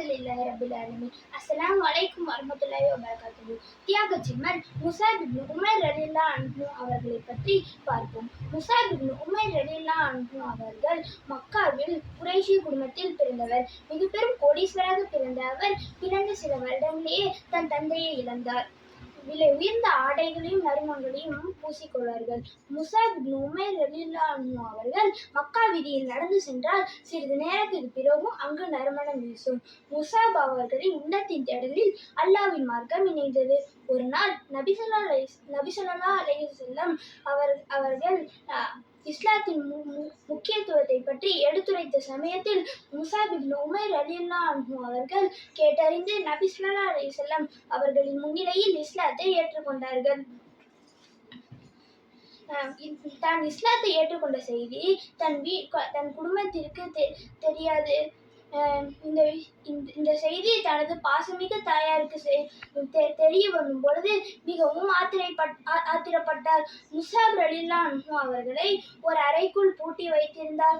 அல்ஹம்துலில்லாஹி ரப்பில் ஆலமீன். அஸ்ஸலாமு அலைக்கும் வரஹ்மத்துல்லாஹி வபரகாத்துஹு. தியாக சிம்மன் முஸஅப் இப்னு உமைர் ரலியல்லாஹு அன்ஹு அவர்களைப் பற்றி பார்ப்போம். முஸஅப் இப்னு உமைர் ரலியல்லாஹு அன்ஹு அவர்கள் மக்காவில் குறைஷி குடும்பத்தில் பிறந்தவர். மிக பெரும் கோடீஸ்வரராக பிறந்த அவர் பிறந்த சில வருடங்களேயே தன் தந்தையை இழந்தார். விலை உயர்ந்த ஆடைகளையும் நறுமணங்களையும் பூசிக்கொள்வார்கள். முஸஅப் இப்னு உமைர் ரலியல்லாஹு அன்ஹு அவர்கள் மக்கா வீதியில் நடந்து சென்றால் சிறிது நேரத்திற்கு பிறகும் அங்கு நறுமணம் வீசும். முஸஅப் அவர்களின் உள்ளத்தின் தேடலில் அல்லாஹ்வின் மார்க்கம் இணைந்தது. ஒரு நாள் நபி ஸல்லல்லாஹு அலைஹி வஸல்லம் அவர்கள் இஸ்லாத்தின் முக்கியத்துவத்தை பற்றி எடுத்துரைத்த சமயத்தில் முஸஅப் இப்னு உமைர் ரலியல்லாஹு அன்ஹு அவர்கள் கேட்டறிந்து நபி ஸல்லல்லாஹு அலைஹி வஸல்லம் அவர்களின் முன்னிலையில் இஸ்லாத்தை ஏற்றுக்கொண்டார்கள். தான் இஸ்லாத்தை ஏற்றுக்கொண்ட செய்தி தன் குடும்பத்திற்கு தெரியாது. இந்த செய்தி தனது பாசமிகு தாயாருக்கு தெரிய வரும் பொழுது மிகவும் ஆத்திரப்பட்டார். முஸஅப் ரலியல்லாஹு அன்ஹு அவர்களை ஒரு அறைக்குள் பூட்டி வைத்திருந்தார்.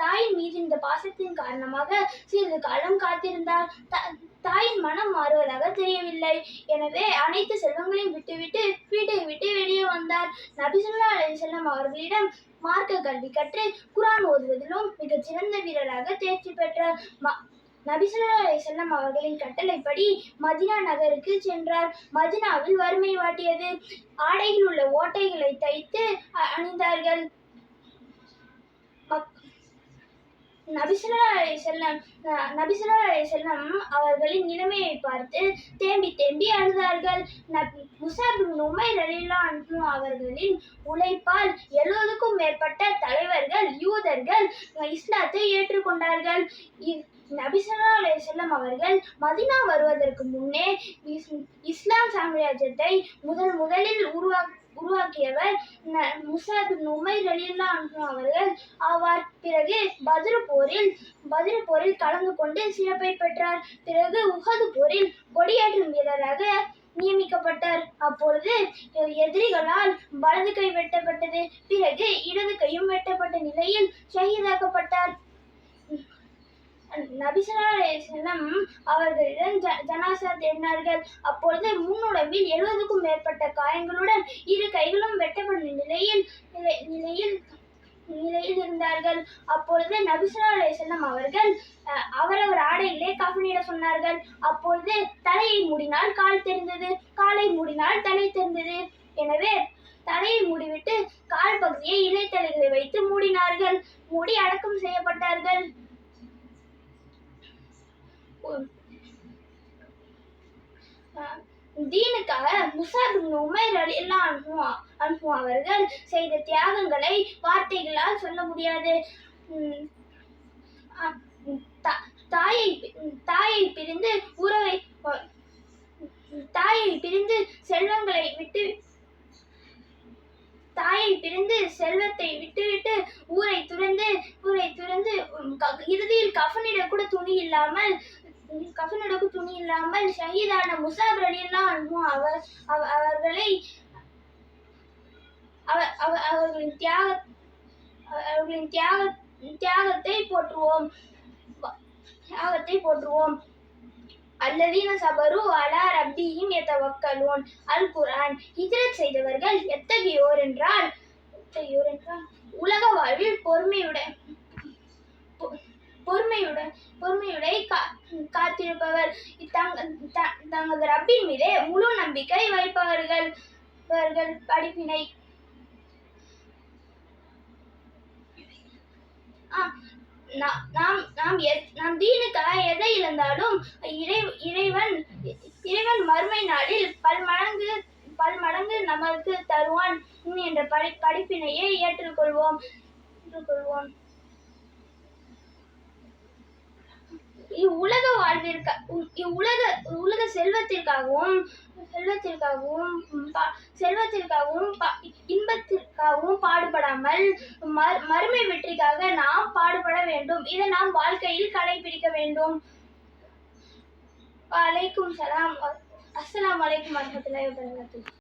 தாயின் மீது இந்த பாசத்தின் காரணமாக சிறிது காலம் காத்திருந்தார். தாயின் மனம் மாறுவதாக தெரியவில்லை. எனவே அனைத்து செல்வங்களையும் விட்டுவிட்டு வீட்டை விட்டு வெளியே வந்தார். நபி ஸல்லல்லாஹு அலைஹி வஸல்லம் அவர்களிடம் மார்க்க கல்வி கற்று குர்ஆன் ஓதுவதிலும் மிகச் சிறந்த வீரராக தேர்ச்சி பெற்றார். நபி ஸல்லல்லாஹு அலைஹி வஸல்லம் அவர்களின் கட்டளைப்படி மதீனா நகருக்கு சென்றார். மதீனாவில் வறுமை வாட்டியது. ஆடையில் உள்ள ஓட்டைகளை தைத்து அணிந்தார்கள். நபி ஸல்லல்லாஹு அலைஹி வஸல்லம் அவர்களின் நிலைமையை பார்த்து தேம்பி தேம்பி அழுதார்கள். முஸஅப் இப்னு உமைர் ரலியல்லாஹு அன்ஹு அவர்களின் உழைப்பால் 70க்கும் மேற்பட்ட தலைவர்கள் யூதர்கள் இஸ்லாத்தை ஏற்றுக்கொண்டார்கள். நபி ஸல்லல்லாஹு அலைஹி வஸல்லம் அவர்கள் மதீனா வருவதற்கு முன்னே இஸ்லாம் சாம்ராஜ்யத்தை முதலில் உருவாக்கியவர் முஸஅப் இப்னு உமைர் ரலியல்லாஹு அன்ஹு அவர்கள் ஆவார். பிறகு பத்ர் போரில் கலந்து கொண்டு சிறப்பை பெற்றார். பிறகு உஹது போரில் கொடியேற்றும் வீரராக நியமிக்கப்பட்டார். அப்பொழுது எதிரிகளால் வலது கை வெட்டப்பட்டது. பிறகு இடது கையும் வெட்டப்பட்ட நிலையில் ஷஹீதாக்கப்பட்டார். நபி ஸல்லல்லாஹு அலைஹி வஸல்லம் அவர்களிடம் ஜனாஸா தேடினார்கள். அப்பொழுது முன்னுடம்பில் 70க்கும் மேற்பட்ட காயங்களுடன் இரு கைகளும் வெட்டப்பட்ட நிலையில் இருந்தார்கள். அப்பொழுது நபி ஸல்லல்லாஹு அலைஹி வஸல்லம் அவர்கள் அவரவர் ஆடையிலே கஃனிட சொன்னார்கள். அப்பொழுது தலையை மூடினால் கால் தெரிந்தது, காலை மூடினால் தலை தெரிந்தது. எனவே தலையை மூடிவிட்டு கால் பகுதியை இலைத்தலைகளை வைத்து மூடினார்கள். மூடி அடக்கம் செய்யப்பட்டார்கள். தீனுக்காக முஸஅப் இப்னு உமைர் ரலியல்லாஹு அன்ஹு அவர்கள் செய்த தியாகங்களை வார்த்தைகளால் சொல்ல முடியாது. தாயை பிரிந்து செல்வத்தை விட்டுவிட்டு ஊரை துறந்து இறுதியில் கஃனிட துணி இல்லாமல் ஷஹீதான முஸஅப் ரலியல்லாஹு அன்ஹு அவர்களின் தியாகத்தை போற்றுவோம். அல்லதீன ஸபரு அலா ரப்பிஹிம் யதவக்கலூன். அல் குர்ஆன். ஹிஜ்ரத் செய்தவர்கள் எத்தகையோர் என்றால் உலக வாழ்வில் பொறுமையுடன் காத்திருப்பவர், தமது ரப்பின் மீதே முழு நம்பிக்கை வைப்பவர்கள். படிப்பினை. நாம் தீனுக்காக எதை இழந்தாலும் இறைவன் மறுமை நாளில் பல்மடங்கு நமக்கு தருவான் என்ற படிப்பினையை ஏற்றுக்கொள்வோம். இவ்வுலக செல்வத்திற்காகவும் இன்பத்திற்காகவும் பாடுபடாமல் மறுமை வெற்றிக்காக நாம் பாடுபட வேண்டும். இதை நாம் வாழ்க்கையில் கடைபிடிக்க வேண்டும். அஸ்ஸலாமு அலைக்கும் வரஹ்மத்துல்லாஹி வபரகாத்துஹு.